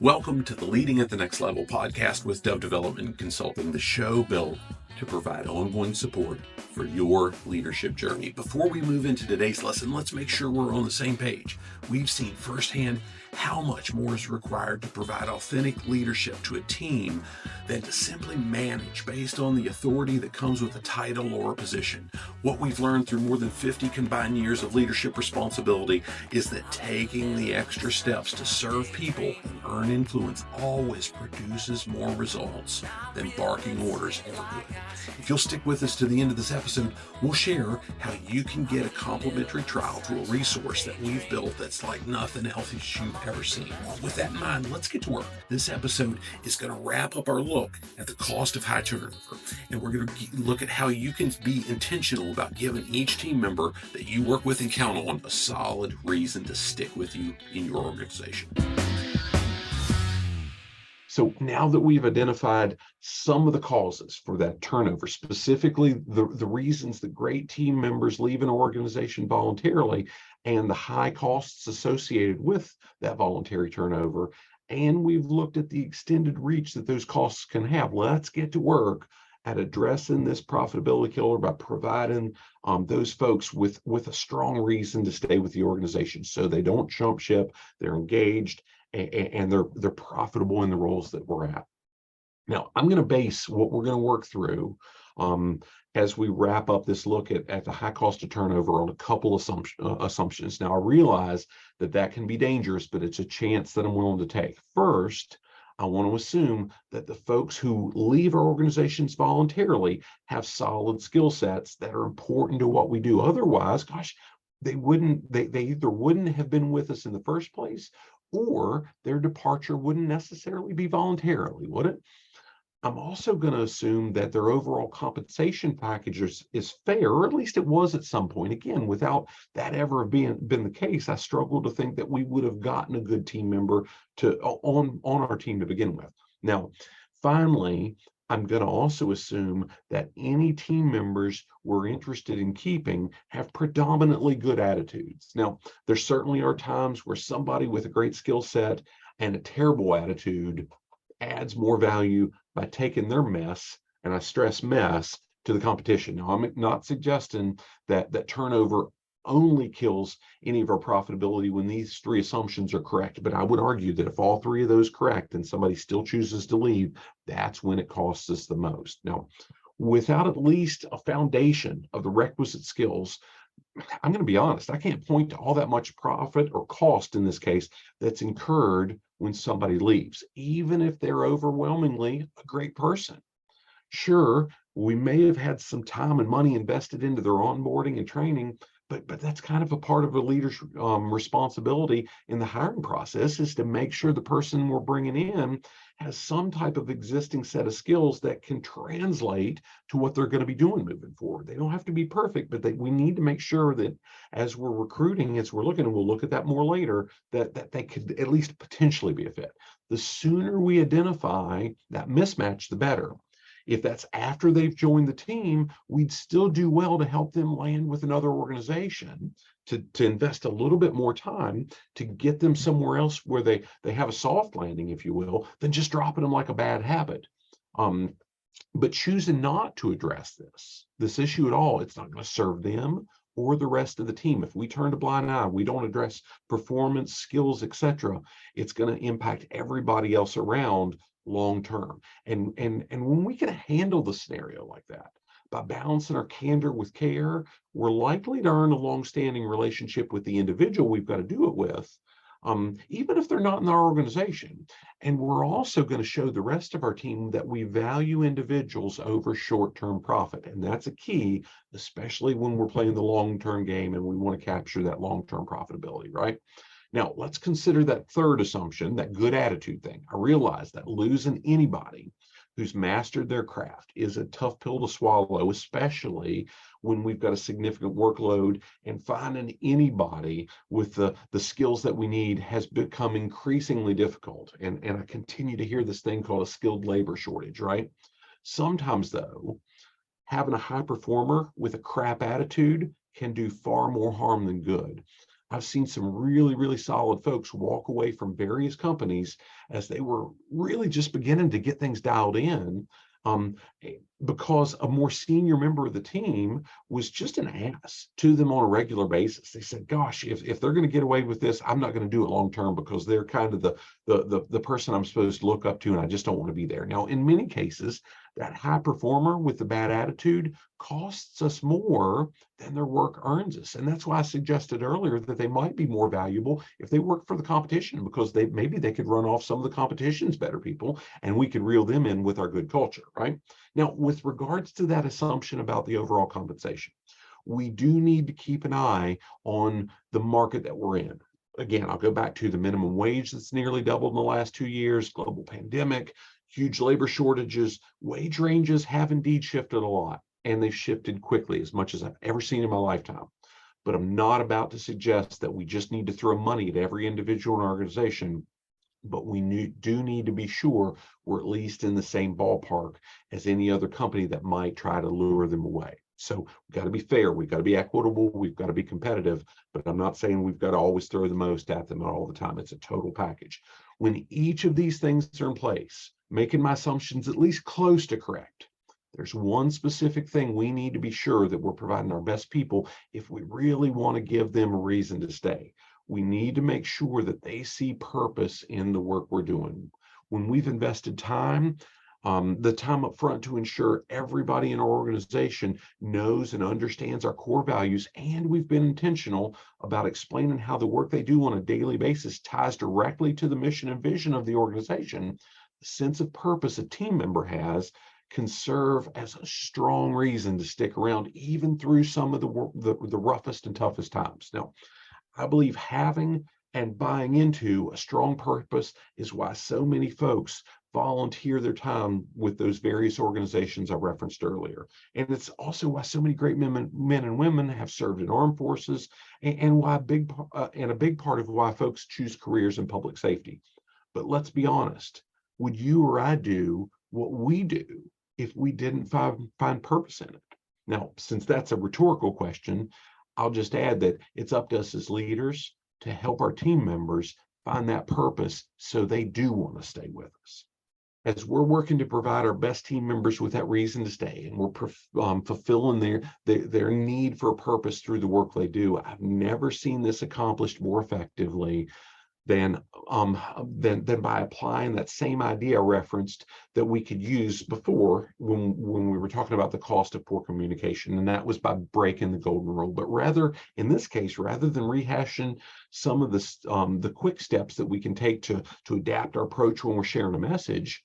Welcome to the Leading at the Next Level podcast with Dove Development Consulting, the show built to provide ongoing support for your leadership journey. Before we move into today's lesson, let's make sure we're on the same page. We've seen firsthand how much more is required to provide authentic leadership to a team than to simply manage based on the authority that comes with a title or a position. What we've learned through more than 50 combined years of leadership responsibility is that taking the extra steps to serve people and earn influence always produces more results than barking orders ever could. If you'll stick with us to the end of this episode, we'll share how you can get a complimentary trial to a resource that we've built that's like nothing else you've ever seen. With that in mind, let's get to work. This episode is going to wrap up our look at the cost of high turnover, and we're going to look at how you can be intentional about giving each team member that you work with and count on a solid reason to stick with you in your organization. So now that we've identified some of the causes for that turnover, specifically the reasons that great team members leave an organization voluntarily and the high costs associated with that voluntary turnover, and we've looked at the extended reach that those costs can have, let's get to work at addressing this profitability killer by providing those folks with a strong reason to stay with the organization so they don't jump ship, they're engaged, and they're profitable in the roles that we're at. Now, I'm going to base what we're going to work through as we wrap up this look at the high cost of turnover on a couple assumptions. Now, I realize that can be dangerous, but it's a chance that I'm willing to take. First, I want to assume that the folks who leave our organizations voluntarily have solid skill sets that are important to what we do. Otherwise, gosh, they either wouldn't have been with us in the first place, or their departure wouldn't necessarily be voluntarily, would it? I'm also going to assume that their overall compensation package is fair, or at least it was at some point. Again, without that ever been the case, I struggle to think that we would have gotten a good team member on our team to begin with. Now, finally, I'm going to also assume that any team members we're interested in keeping have predominantly good attitudes. Now, there certainly are times where somebody with a great skill set and a terrible attitude adds more value by taking their mess, and I stress mess, to the competition. Now, I'm not suggesting that turnover only kills any of our profitability when these three assumptions are correct, but I would argue that if all three of those are correct and somebody still chooses to leave, that's when it costs us the most. Now, without at least a foundation of the requisite skills, I'm going to be honest, I can't point to all that much profit or cost in this case that's incurred when somebody leaves, even if they're overwhelmingly a great person. Sure, we may have had some time and money invested into their onboarding and training, but that's kind of a part of a leader's responsibility in the hiring process, is to make sure the person we're bringing in has some type of existing set of skills that can translate to what they're going to be doing moving forward. They don't have to be perfect, but we need to make sure that as we're recruiting, as we're looking, and we'll look at that more later, that they could at least potentially be a fit. The sooner we identify that mismatch, the better. If that's after they've joined the team, we'd still do well to help them land with another organization, to invest a little bit more time to get them somewhere else where they have a soft landing, if you will, than just dropping them like a bad habit. But choosing not to address this issue at all, it's not going to serve them or the rest of the team. If we turn a blind eye, we don't address performance, skills, etc., it's going to impact everybody else around long term. And when we can handle the scenario like that, by balancing our candor with care, we're likely to earn a long-standing relationship with the individual we've got to do it with, even if they're not in our organization. And we're also going to show the rest of our team that we value individuals over short-term profit. And that's a key, especially when we're playing the long-term game and we want to capture that long-term profitability, right? Now, let's consider that third assumption, that good attitude thing. I realize that losing anybody who's mastered their craft is a tough pill to swallow, especially when we've got a significant workload, and finding anybody with the skills that we need has become increasingly difficult. And I continue to hear this thing called a skilled labor shortage, right? Sometimes, though, having a high performer with a crap attitude can do far more harm than good. I've seen some really, really solid folks walk away from various companies as they were really just beginning to get things dialed in, um, because a more senior member of the team was just an ass to them on a regular basis. They said, gosh, if they're going to get away with this, I'm not going to do it long term, because they're kind of the person I'm supposed to look up to, and I just don't want to be there. Now, in many cases, that high performer with the bad attitude costs us more than their work earns us. And that's why I suggested earlier that they might be more valuable if they work for the competition, because maybe they could run off some of the competition's better people, and we could reel them in with our good culture, right? Now, with regards to that assumption about the overall compensation, we do need to keep an eye on the market that we're in. Again, I'll go back to the minimum wage that's nearly doubled in the last 2 years, global pandemic, huge labor shortages. Wage ranges have indeed shifted a lot, and they've shifted quickly, as much as I've ever seen in my lifetime. But I'm not about to suggest that we just need to throw money at every individual and organization, but we do need to be sure we're at least in the same ballpark as any other company that might try to lure them away. So we've got to be fair, we've got to be equitable, we've got to be competitive, but I'm not saying we've got to always throw the most at them all the time. It's a total package. When each of these things are in place, making my assumptions at least close to correct, there's one specific thing we need to be sure that we're providing our best people if we really want to give them a reason to stay. We need to make sure that they see purpose in the work we're doing. When we've invested time, the time up front to ensure everybody in our organization knows and understands our core values, and we've been intentional about explaining how the work they do on a daily basis ties directly to the mission and vision of the organization, the sense of purpose a team member has can serve as a strong reason to stick around even through some of the roughest and toughest times. Now, I believe having and buying into a strong purpose is why so many folks volunteer their time with those various organizations I referenced earlier. And it's also why so many great men and women have served in armed forces, and why a big part of why folks choose careers in public safety. But let's be honest, would you or I do what we do if we didn't find purpose in it? Now, since that's a rhetorical question, I'll just add that it's up to us as leaders to help our team members find that purpose so they do want to stay with us. As we're working to provide our best team members with that reason to stay, and we're fulfilling their need for a purpose through the work they do, I've never seen this accomplished more effectively than by applying that same idea I referenced that we could use before when we were talking about the cost of poor communication, and that was by breaking the golden rule. But rather, in this case, rather than rehashing some of the quick steps that we can take to adapt our approach when we're sharing a message,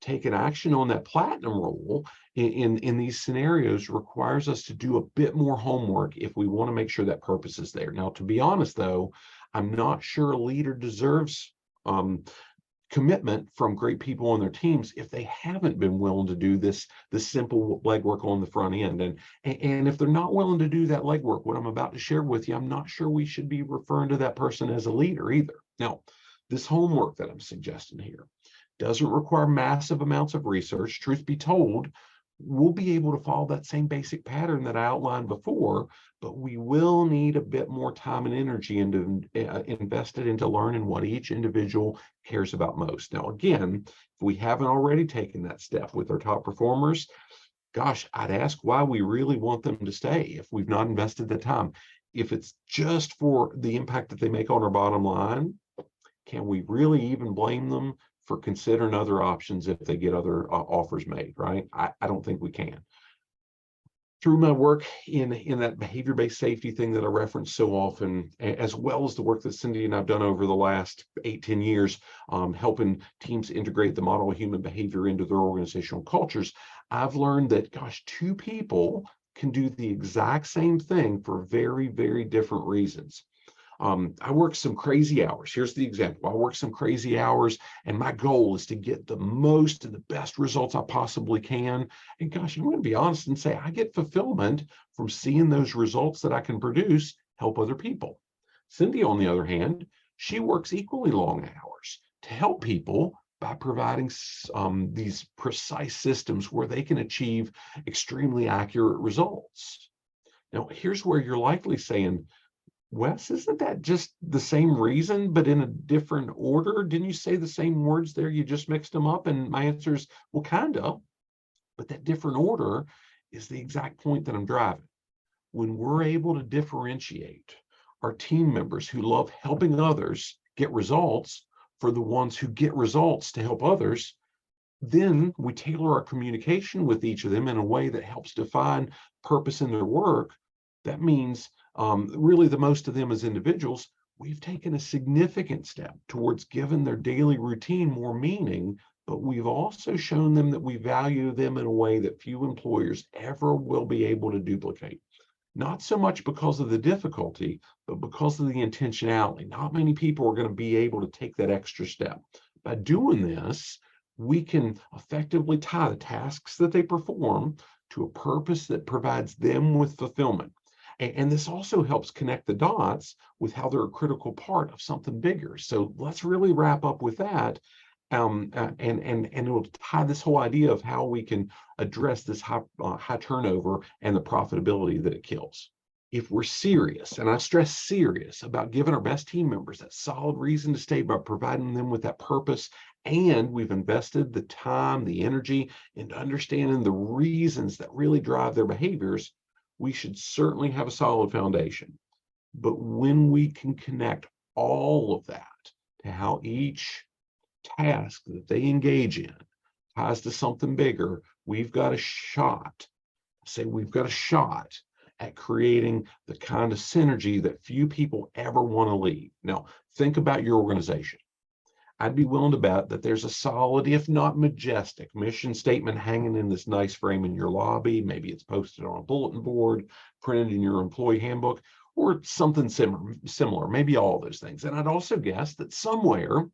taking action on that platinum rule in these scenarios requires us to do a bit more homework if we want to make sure that purpose is there. Now, to be honest, though, I'm not sure a leader deserves commitment from great people on their teams if they haven't been willing to do this simple legwork on the front end. And if they're not willing to do that legwork, what I'm about to share with you, I'm not sure we should be referring to that person as a leader either. Now, this homework that I'm suggesting here doesn't require massive amounts of research. Truth be told, we'll be able to follow that same basic pattern that I outlined before, but we will need a bit more time and energy invested into learning what each individual cares about most. Now, again, if we haven't already taken that step with our top performers, gosh, I'd ask why we really want them to stay if we've not invested the time. If it's just for the impact that they make on our bottom line, can we really even blame them for considering other options if they get other offers made, right? I don't think we can. Through my work in that behavior-based safety thing that I reference so often, as well as the work that Cindy and I've done over the last 8-10 years, helping teams integrate the model of human behavior into their organizational cultures, I've learned that, gosh, two people can do the exact same thing for very, very different reasons. I work some crazy hours. Here's the example. I work some crazy hours, and my goal is to get the most and the best results I possibly can. And gosh, I'm going to be honest and say I get fulfillment from seeing those results that I can produce help other people. Cindy, on the other hand, she works equally long hours to help people by providing these precise systems where they can achieve extremely accurate results. Now, here's where you're likely saying, Wes, isn't that just the same reason, but in a different order? Didn't you say the same words there? You just mixed them up. And my answer is, well, kind of, but that different order is the exact point that I'm driving. When we're able to differentiate our team members who love helping others get results for the ones who get results to help others, then we tailor our communication with each of them in a way that helps define purpose in their work. That means really the most of them as individuals, we've taken a significant step towards giving their daily routine more meaning, but we've also shown them that we value them in a way that few employers ever will be able to duplicate. Not so much because of the difficulty, but because of the intentionality. Not many people are going to be able to take that extra step. By doing this, we can effectively tie the tasks that they perform to a purpose that provides them with fulfillment. And this also helps connect the dots with how they're a critical part of something bigger. So let's really wrap up with that. And it will tie this whole idea of how we can address this high turnover and the profitability that it kills. If we're serious, and I stress serious, about giving our best team members that solid reason to stay by providing them with that purpose, and we've invested the time, the energy into understanding the reasons that really drive their behaviors, we should certainly have a solid foundation. But when we can connect all of that to how each task that they engage in ties to something bigger, we've got a shot, we've got a shot at creating the kind of synergy that few people ever want to leave. Now, think about your organization. I'd be willing to bet that there's a solid, if not majestic, mission statement hanging in this nice frame in your lobby. Maybe it's posted on a bulletin board, printed in your employee handbook, or something similar, maybe all of those things. And I'd also guess that somewhere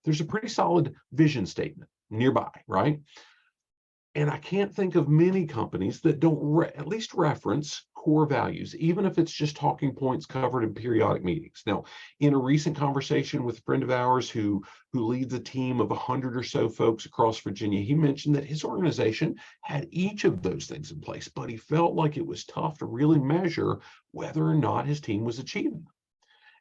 there's a pretty solid vision statement nearby, right? And I can't think of many companies that don't at least reference core values, even if it's just talking points covered in periodic meetings. Now, in a recent conversation with a friend of ours who leads a team of 100 or so folks across Virginia, he mentioned that his organization had each of those things in place, but he felt like it was tough to really measure whether or not his team was achieving them.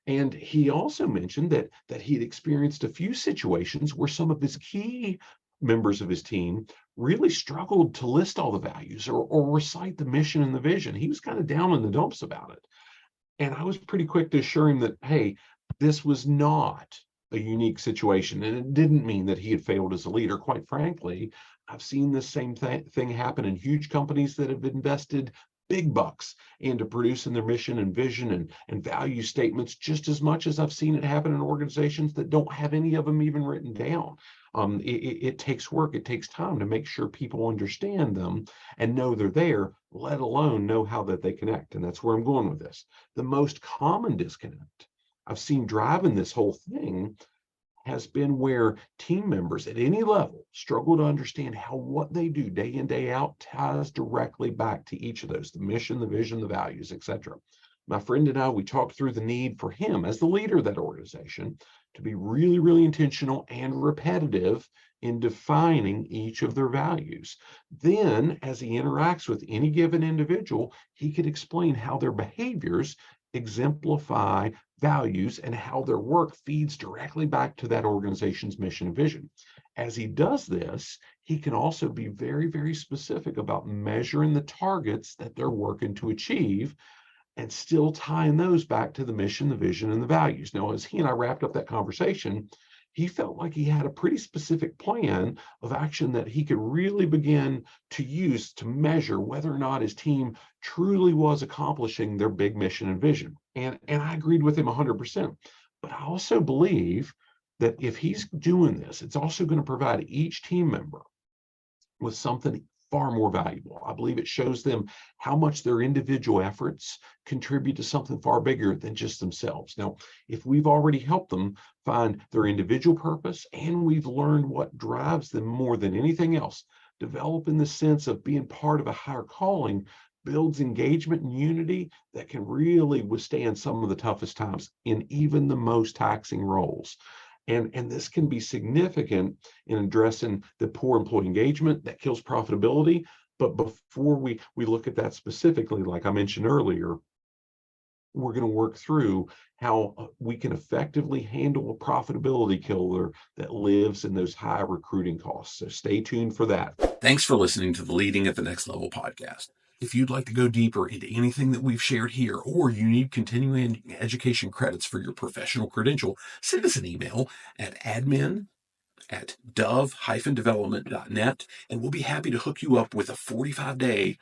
And he also mentioned that he'd experienced a few situations where some of his key members of his team really struggled to list all the values or recite the mission and the vision. He was kind of down in the dumps about it. And I was pretty quick to assure him that, hey, this was not a unique situation. And it didn't mean that he had failed as a leader. Quite frankly, I've seen this same thing happen in huge companies that have invested big bucks into producing their mission and vision and value statements, just as much as I've seen it happen in organizations that don't have any of them even written down. It takes work, it takes time to make sure people understand them and know they're there, let alone know how that they connect. And that's where I'm going with this. The most common disconnect I've seen driving this whole thing has been where team members at any level struggle to understand how what they do day in, day out ties directly back to each of those, the mission, the vision, the values, etc. My friend and I, we talked through the need for him as the leader of that organization to be really, really intentional and repetitive in defining each of their values. Then, as he interacts with any given individual, he could explain how their behaviors exemplify values and how their work feeds directly back to that organization's mission and vision. As he does this, he can also be very, very specific about measuring the targets that they're working to achieve and still tying those back to the mission, the vision, and the values. Now, as he and I wrapped up that conversation, he felt like he had a pretty specific plan of action that he could really begin to use to measure whether or not his team truly was accomplishing their big mission and vision. And I agreed with him 100%. But I also believe that if he's doing this, it's also going to provide each team member with something far more valuable. I believe it shows them how much their individual efforts contribute to something far bigger than just themselves. Now, if we've already helped them find their individual purpose and we've learned what drives them more than anything else, developing the sense of being part of a higher calling builds engagement and unity that can really withstand some of the toughest times in even the most taxing roles. And this can be significant in addressing the poor employee engagement that kills profitability. But before we look at that specifically, like I mentioned earlier, we're going to work through how we can effectively handle a profitability killer that lives in those high recruiting costs. So stay tuned for that. Thanks for listening to the Leading at the Next Level podcast. If you'd like to go deeper into anything that we've shared here, or you need continuing education credits for your professional credential, send us an email at admin@dove-development.net, and we'll be happy to hook you up with a 45-day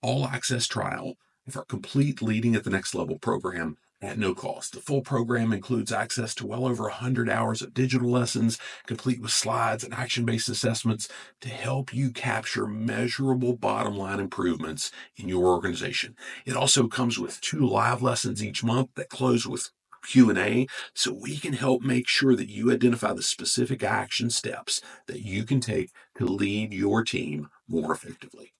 all-access trial of our complete Leading at the Next Level program at no cost. The full program includes access to well over 100 hours of digital lessons, complete with slides and action-based assessments to help you capture measurable bottom-line improvements in your organization. It also comes with 2 live lessons each month that close with Q&A, so we can help make sure that you identify the specific action steps that you can take to lead your team more effectively.